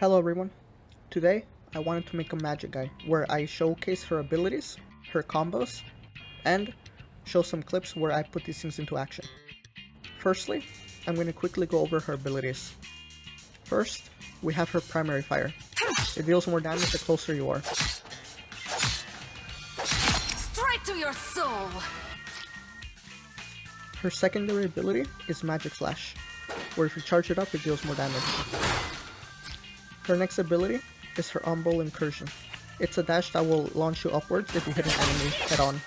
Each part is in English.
Hello everyone, today I wanted to make a Magik guide where I showcase her abilities, her combos, and show some clips where I put these things into action. Firstly, I'm going to quickly go over her abilities. First, we have her primary fire. It deals more damage the closer you are. Straight to your soul! Her secondary ability is Magic Slash, where if you charge it up it deals more damage. Her next ability is her Umbral Incursion. It's a dash that will launch you upwards if you hit an enemy head on.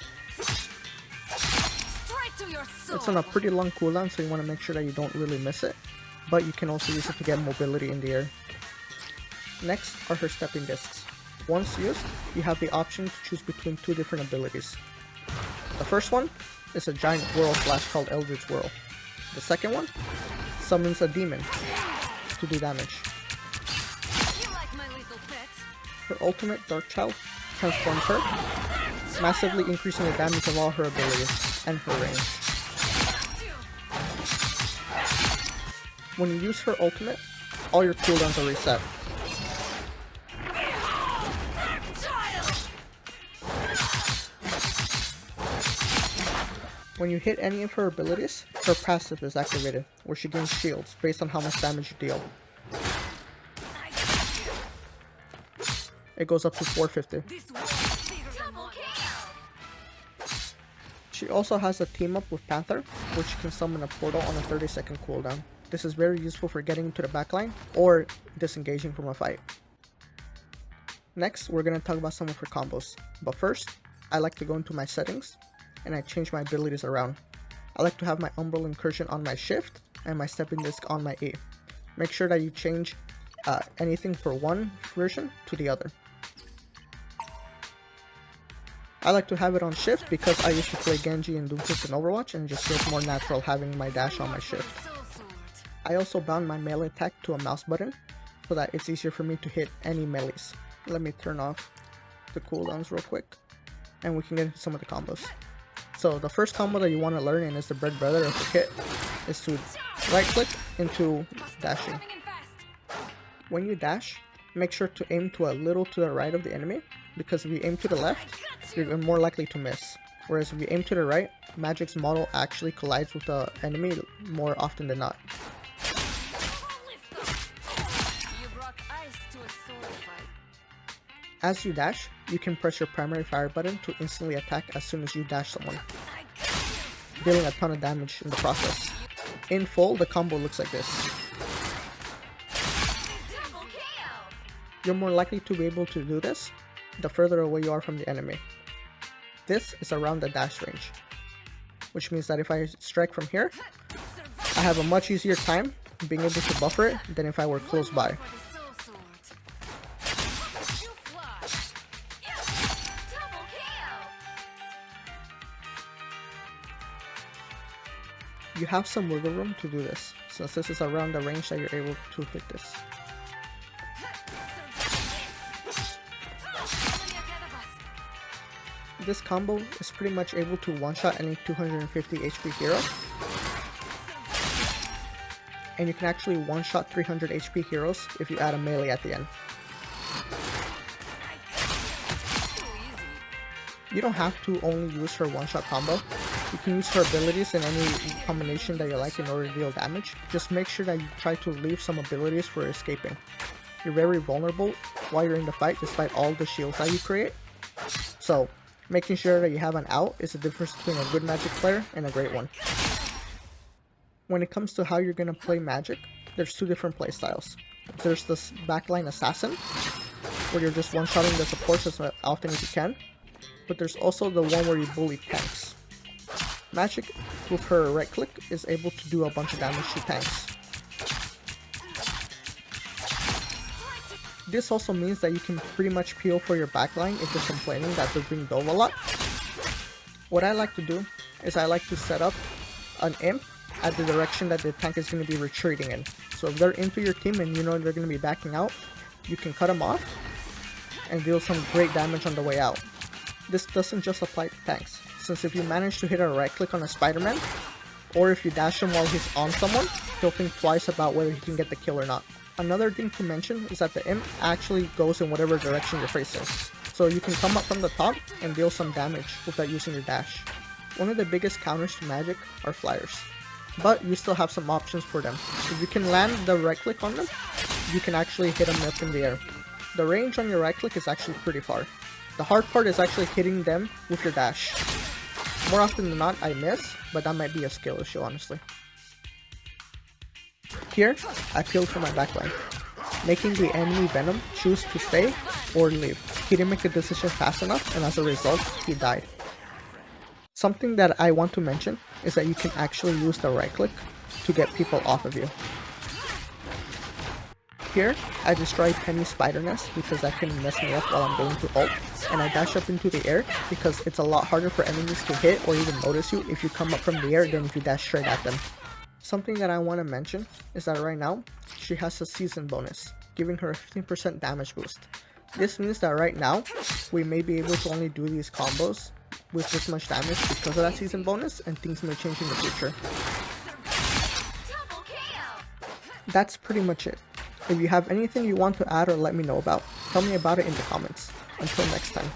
It's on a pretty long cooldown, so you want to make sure that you don't really miss it, but you can also use it to get mobility in the air. Next are her stepping discs. Once used, you have the option to choose between two different abilities. The first one is a giant whirl flash called Eldritch Whirl. The second one summons a demon to do damage. Her ultimate, Dark Child, transforms her, massively increasing the damage of all her abilities and her range. When you use her ultimate, all your cooldowns are reset. When you hit any of her abilities, her passive is activated, where she gains shields based on how much damage you deal. It goes up to 450. She also has a team up with Panther, which can summon a portal on a 30-second cooldown. This is very useful for getting into the backline or disengaging from a fight. Next, we're going to talk about some of her combos. But first, I like to go into my settings and I change my abilities around. I like to have my Umbral Incursion on my shift and my stepping disc on my E. Make sure that you change anything for one version to the other. I like to have it on shift because I used to play Genji and Doomfist in Overwatch and it just feels more natural having my dash on my shift. I also bound my melee attack to a mouse button so that it's easier for me to hit any melees. Let me turn off the cooldowns real quick and we can get into some of the combos. So the first combo that you want to learn, and is the bread brother of the kit, is to right click into dashing. When you dash, make sure to aim to a little to the right of the enemy, because if you aim to the left, you're more likely to miss. Whereas if you aim to the right, Magik's model actually collides with the enemy more often than not. As you dash, you can press your primary fire button to instantly attack as soon as you dash someone, dealing a ton of damage in the process. In full, the combo looks like this. You're more likely to be able to do this the further away you are from the enemy. This is around the dash range, which means that if I strike from here, I have a much easier time being able to buffer it than if I were close by. You have some wiggle room to do this, since this is around the range that you're able to hit this. This combo is pretty much able to one-shot any 250 HP hero, and you can actually one-shot 300 HP heroes if you add a melee at the end. You don't have to only use her one-shot combo. You can use her abilities in any combination that you like in order to deal damage. Just make sure that you try to leave some abilities for escaping. You're very vulnerable while you're in the fight despite all the shields that you create. So, making sure that you have an out is the difference between a good Magik player and a great one. When it comes to how you're going to play Magik, there's two different playstyles. There's this backline assassin, where you're just one-shotting the supports as often as you can. But there's also the one where you bully tanks. Magik, with her right click, is able to do a bunch of damage to tanks. This also means that you can pretty much peel for your backline if they're complaining that they're being dove a lot. What I like to do is I like to set up an imp at the direction that the tank is going to be retreating in. So if they're into your team and you know they're going to be backing out, you can cut them off and deal some great damage on the way out. This doesn't just apply to tanks, since if you manage to hit a right click on a Spider-Man, or if you dash him while he's on someone, he'll think twice about whether he can get the kill or not. Another thing to mention is that the imp actually goes in whatever direction you're facing, so you can come up from the top and deal some damage without using your dash. One of the biggest counters to Magik are flyers, but you still have some options for them. If you can land the right click on them, you can actually hit them up in the air. The range on your right click is actually pretty far. The hard part is actually hitting them with your dash. More often than not, I miss, but that might be a skill issue, honestly. Here, I peeled for my backline, making the enemy Venom choose to stay or leave. He didn't make the decision fast enough, and as a result, he died. Something that I want to mention is that you can actually use the right click to get people off of you. Here, I destroy Penny's spider nest because that can mess me up while I'm going to ult, and I dash up into the air because it's a lot harder for enemies to hit or even notice you if you come up from the air than if you dash straight at them. Something that I want to mention is that right now, she has a season bonus, giving her a 15% damage boost. This means that right now, we may be able to only do these combos with this much damage because of that season bonus, and things may change in the future. That's pretty much it. If you have anything you want to add or let me know about, tell me about it in the comments. Until next time.